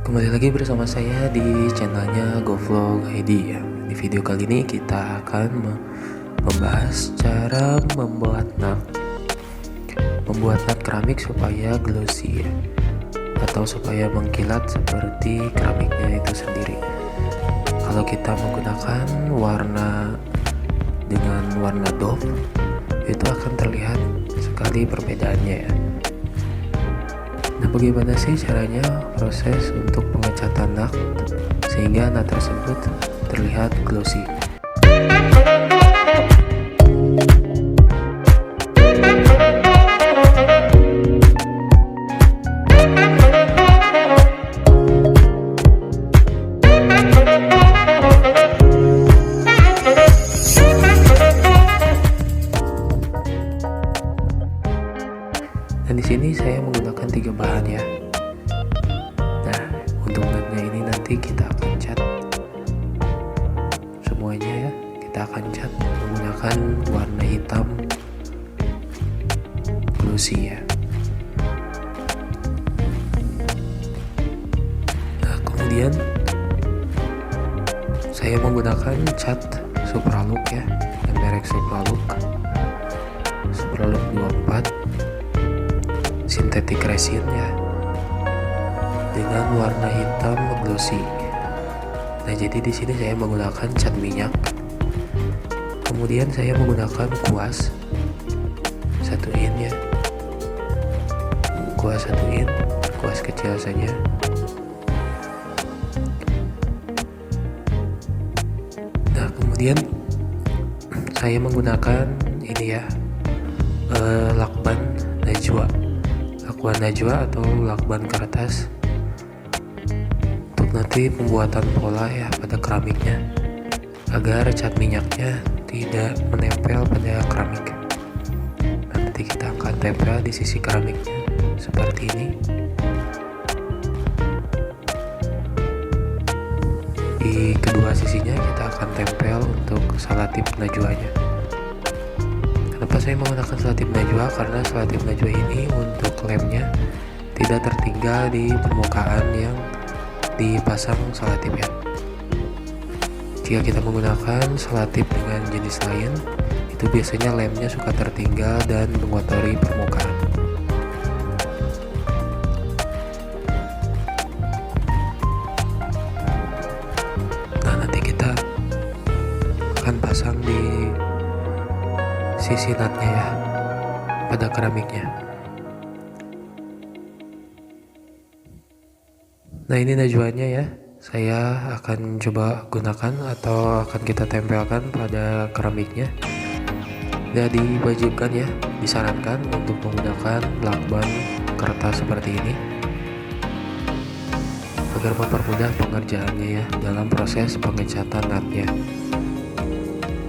Kembali lagi bersama saya di channelnya GoVlog ID ya. Di video kali ini kita akan membahas cara membuat nut keramik supaya glossy ya, atau supaya mengkilat seperti keramiknya itu sendiri. Kalau kita menggunakan warna dengan warna doff, itu akan terlihat sekali perbedaannya ya. Nah, bagaimana sih caranya proses untuk pengecatan nut sehingga nut tersebut terlihat glossy? Dan di sini saya menggunakan 3 bahan ya. Nah, untuk nutnya ini nanti kita akan cat semuanya ya. Kita akan cat menggunakan warna hitam glossy ya. Nah, kemudian saya menggunakan cat Supralook ya, yang merek Supralook 24 sintetik resin ya, dengan warna hitam glossy. Nah, jadi di sini saya menggunakan cat minyak. Kemudian saya menggunakan kuas 1 in ya. Kuas 1 in, kuas kecil saja. Nah, kemudian saya menggunakan ini ya, lakban najwa. Lakban najwa atau lakban kertas untuk nanti pembuatan pola ya pada keramiknya, agar cat minyaknya tidak menempel pada keramik. Nah, nanti kita akan tempel di sisi keramiknya seperti ini. Di kedua sisinya kita akan tempel untuk salatip najwanya. Kenapa saya menggunakan salatip najwa? Karena salatip najwa ini untuk lemnya tidak tertinggal di permukaan yang dipasang salatip ya. Jika kita menggunakan salatip dengan jenis lain, itu biasanya lemnya suka tertinggal dan mengotori permukaan. Nah, nanti kita akan pasang di sisi nutnya ya, pada keramiknya. Nah, ini najwanya ya, saya akan coba gunakan atau akan kita tempelkan pada keramiknya. Dan diwajibkan ya, disarankan untuk menggunakan lakban kertas seperti ini agar mempermudah pengerjaannya ya dalam proses pengecatan nutnya.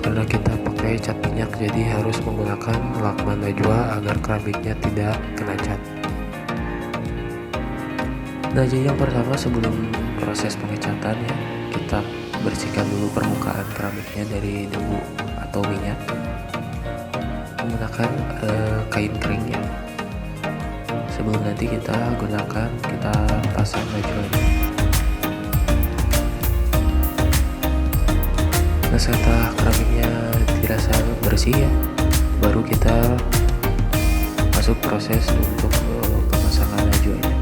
Karena kita pakai cat minyak, jadi harus menggunakan lakban najwa agar keramiknya tidak kena cat. Nah, jadi yang pertama sebelum proses pengecatan ya, kita bersihkan dulu permukaan keramiknya dari debu atau minyak menggunakan kain kering ya, sebelum nanti kita pasang najwanya. Nah, setelah keramiknya dirasa bersih ya, baru kita masuk proses untuk pemasangan najwanya.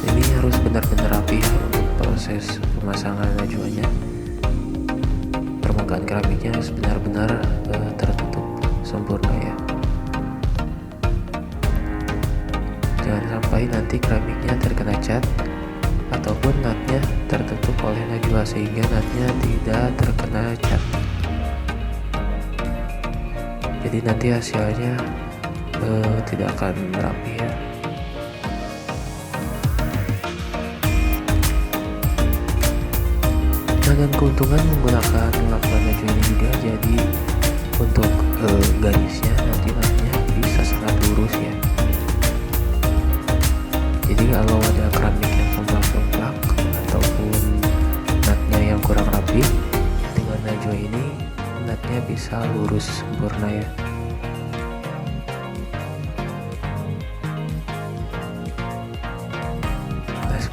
Ini harus benar-benar rapi ya untuk proses pemasangan najwanya. Permukaan keramiknya harus benar-benar tertutup sempurna ya. Jangan sampai nanti keramiknya terkena cat ataupun nutnya tertutup oleh najwa sehingga nutnya tidak terkena cat. Jadi nanti hasilnya tidak akan rapi ya. Dan keuntungan menggunakan lakban najwa ini juga, jadi untuk garisnya nanti nutnya bisa sangat lurus ya. Jadi kalau ada keramik yang somplak-somplak ataupun nutnya yang kurang rapi, dengan najwa ini nutnya bisa lurus sempurna ya.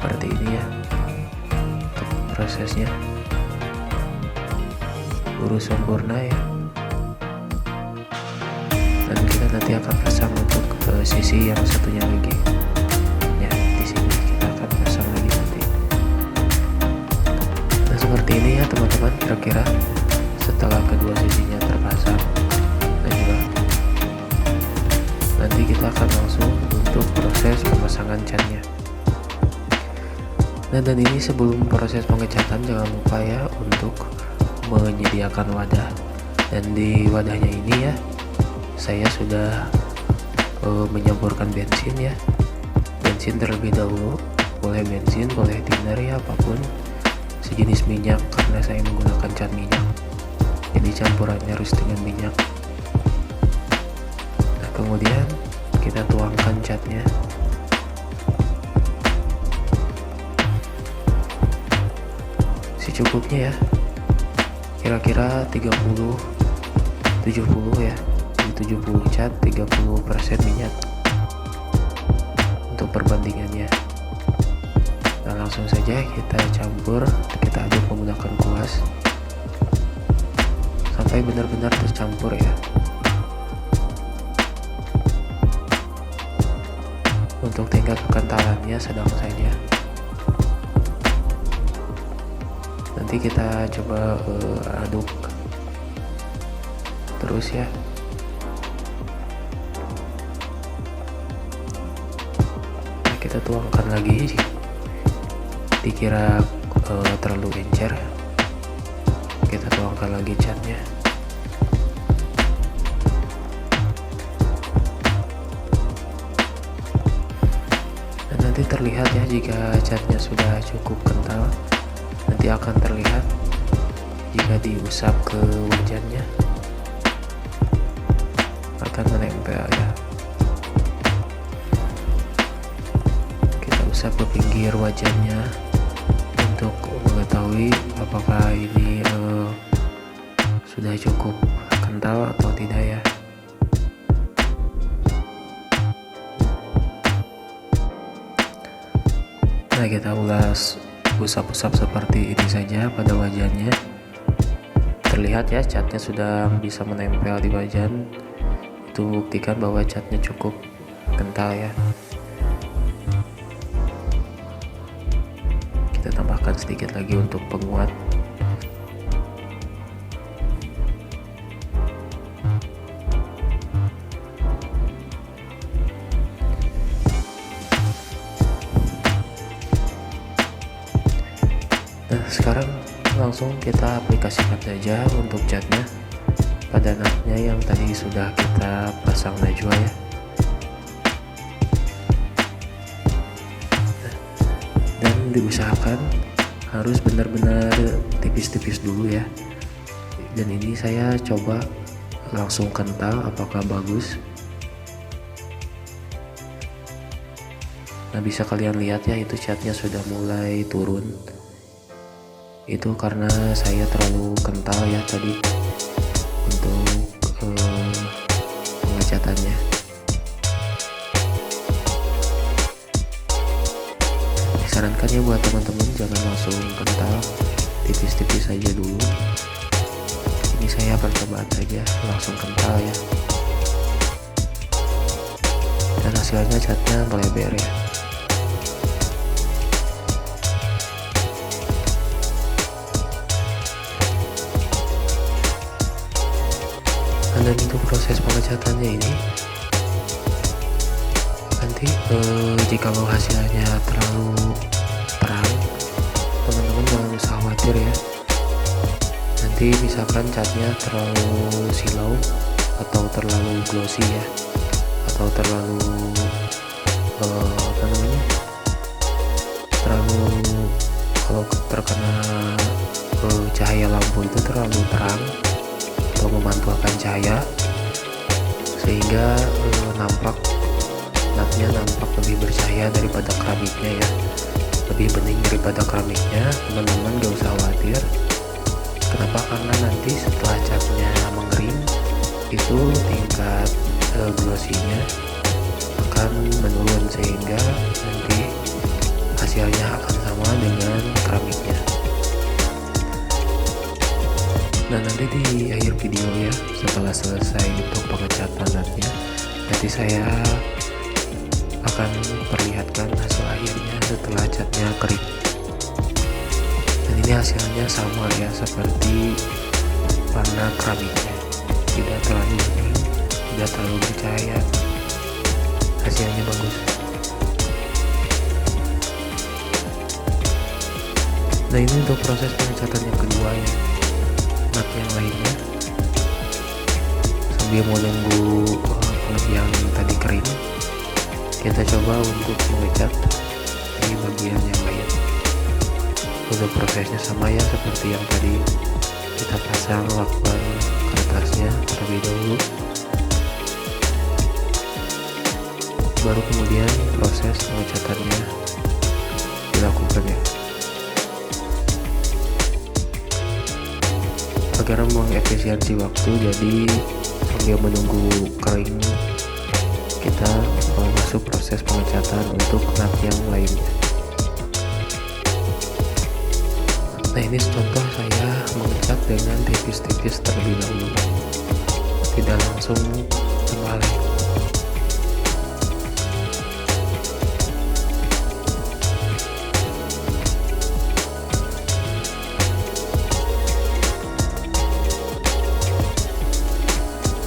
seperti ini ya untuk prosesnya, lurus sempurna ya. Dan kita nanti akan pasang untuk sisi yang satunya lagi ya, di sini kita akan pasang lagi nanti. Nah seperti ini ya teman-teman, kira-kira setelah kedua sisinya terpasang. Nah juga nanti kita akan langsung untuk proses pemasangan catnya. Nah dan ini sebelum proses pengecatan jangan lupa ya untuk menyediakan wadah. Dan di wadahnya ini ya saya sudah menyemprotkan bensin ya, bensin terlebih dahulu, boleh bensin, boleh thinner ya, apapun sejenis minyak, karena saya menggunakan cat minyak, jadi campurannya harus dengan minyak. Nah kemudian kita tuangkan catnya. Secukupnya ya, kira-kira 30-70 ya, 70 cat 30% minyak untuk perbandingannya. Nah langsung saja kita campur, kita aduk menggunakan kuas sampai benar-benar tercampur ya. Untuk tingkat kekentalannya sedang saja. Nanti kita coba aduk terus ya. Nah, kita tuangkan lagi, dikira terlalu encer, kita tuangkan lagi catnya. Dan nanti terlihat ya, jika catnya sudah cukup kental, nanti akan terlihat jika diusap ke wajannya akan menempel ya. Kita usap ke pinggir wajannya untuk mengetahui apakah ini sudah cukup kental atau tidak ya. Nah kita ulas, usap-usap seperti ini saja pada wajannya. Terlihat ya catnya sudah bisa menempel di wajan, itu buktikan bahwa catnya cukup kental ya. Kita tambahkan sedikit lagi untuk penguat. Nah sekarang langsung kita aplikasikan saja untuk catnya pada natnya yang tadi sudah kita pasang najwa ya. Dan diusahakan harus benar-benar tipis-tipis dulu ya. Dan ini saya coba langsung kental, apakah bagus. Nah bisa kalian lihat ya, itu catnya sudah mulai turun. Itu karena saya terlalu kental ya tadi untuk pengecatannya. Disarankan ya buat teman-teman jangan langsung kental, tipis-tipis saja dulu. Ini saya percobaan saja langsung kental ya. Dan hasilnya catnya melebar ya. Dan untuk proses pengecatannya ini nanti jikalau hasilnya terlalu terang, teman-teman jangan usah khawatir ya. Nanti misalkan catnya terlalu silau atau terlalu glossy ya, atau terlalu terlalu, kalau terkena cahaya lampu itu terlalu terang atau memantulkan cahaya sehingga natnya nampak lebih bercahaya daripada keramiknya ya, lebih bening daripada keramiknya. Teman-teman gak usah khawatir. Kenapa? Karena nanti setelah catnya mengering itu tingkat glossy-nya akan menurun sehingga nanti hasilnya akan sama dengan keramiknya. Nah, nanti di akhir video ya, setelah selesai untuk pengecatan natnya, nanti saya akan perlihatkan hasil akhirnya setelah catnya kering. Dan ini hasilnya sama ya, seperti warna keramiknya, tidak terlalu bening, tidak terlalu bercahaya, hasilnya bagus. Nah, ini untuk proses pengecatan yang kedua ya, nat yang lainnya. Sambil menunggu yang tadi kering, kita coba untuk mengecat di bagian yang lain. Untuk prosesnya sama ya, seperti yang tadi, kita pasang lakban kertasnya terlebih dahulu, baru kemudian proses pengecatannya dilakukan ya. Agar mengefisiensi waktu, jadi sambil menunggu kering kita masuk proses pengecatan untuk nat yang lainnya. Nah, ini contoh saya mengecat dengan tipis-tipis terlebih dahulu, tidak langsung terbalik.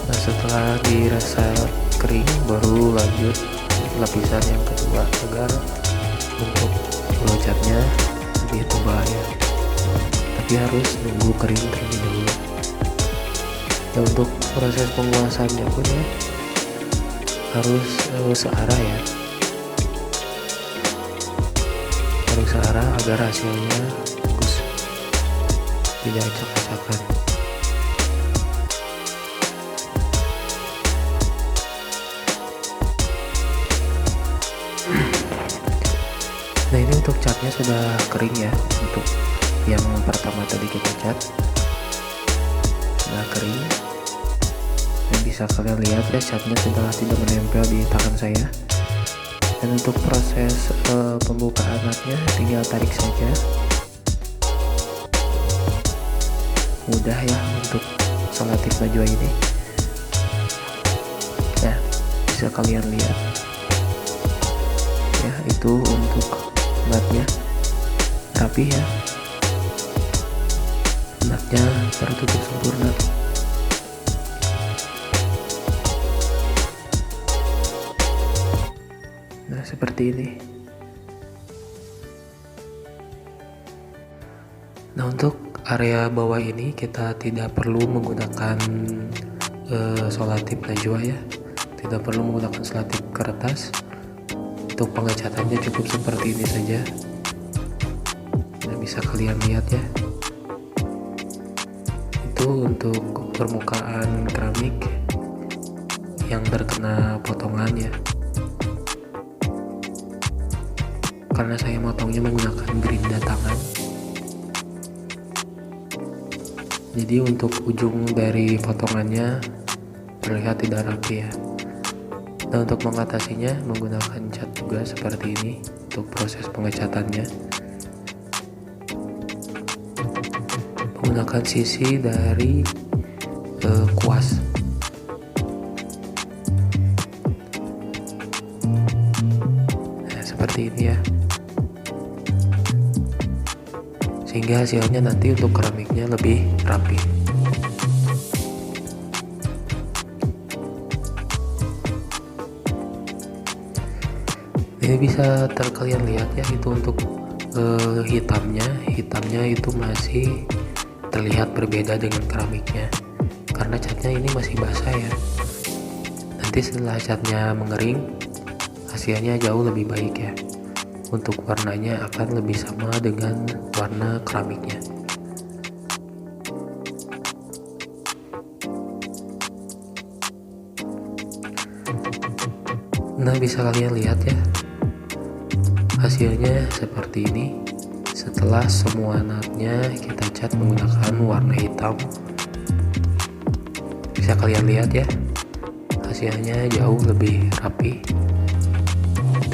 Nah, setelah dirasa kering, baru lanjut lapisan yang kedua agar untuk ngecatnya lebih tebal ya, tapi harus nunggu kering terlebih dahulu. Dan untuk proses penguasannya pun ya harus searah ya, harus searah agar hasilnya bagus, tidak acak-acakan. Nah, ini untuk catnya sudah kering ya. Untuk yang pertama tadi kita cat sudah kering, dan bisa kalian lihat ya, catnya sudah tidak menempel di tangan saya. Dan untuk proses pembukaan natnya tinggal tarik saja, mudah ya untuk selotip baju ini ya, bisa kalian lihat ya, itu untuk natnya rapi ya, natnya tertutup sempurna. Nah, seperti ini. Nah, untuk area bawah ini kita tidak perlu menggunakan selotip najwa ya, tidak perlu menggunakan selotip kertas. Untuk pengecatannya cukup seperti ini saja. Nah, bisa kalian lihat ya, itu untuk permukaan keramik yang terkena potongan ya, karena saya motongnya menggunakan gerinda tangan, jadi untuk ujung dari potongannya terlihat tidak rapi ya. Nah, untuk mengatasinya menggunakan cat juga seperti ini untuk proses pengecatannya. Menggunakan sisi dari kuas. Nah, seperti ini ya. Sehingga hasilnya nanti untuk keramiknya lebih rapi. Ini bisa kalian lihat ya, itu untuk hitamnya itu masih terlihat berbeda dengan keramiknya, karena catnya ini masih basah ya. Nanti setelah catnya mengering, hasilnya jauh lebih baik ya. Untuk warnanya akan lebih sama dengan warna keramiknya. Nah, bisa kalian lihat ya, hasilnya seperti ini. Setelah semua natnya kita cat menggunakan warna hitam, bisa kalian lihat ya, hasilnya jauh lebih rapi,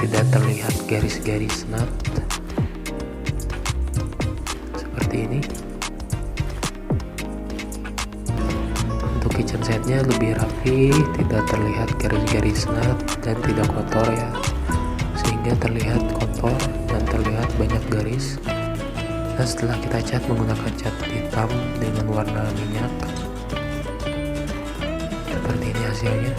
tidak terlihat garis-garis nat seperti ini. Untuk kitchen setnya lebih rapi, tidak terlihat garis-garis nut dan tidak kotor ya, sehingga terlihat kotor dan terlihat banyak garis. Dan setelah kita cat menggunakan cat hitam dengan warna minyak, seperti ini hasilnya.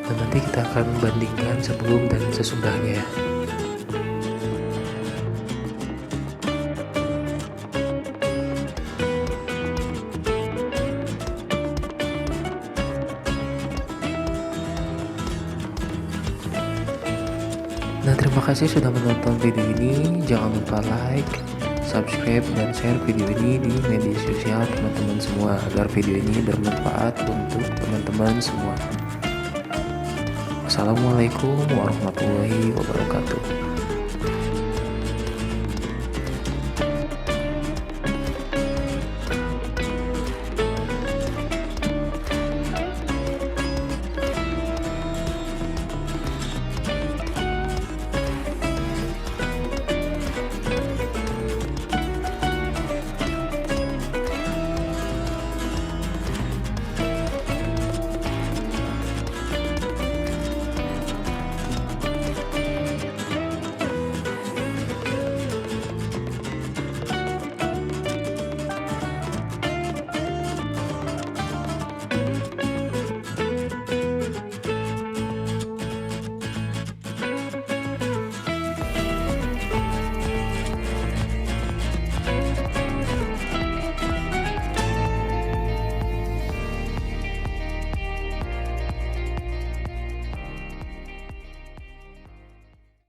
Dan nanti kita akan bandingkan sebelum dan sesudahnya ya. Nah, terima kasih sudah menonton video ini. Jangan lupa like, subscribe, dan share video ini di media sosial teman-teman semua agar video ini bermanfaat untuk teman-teman semua. Wassalamualaikum warahmatullahi wabarakatuh.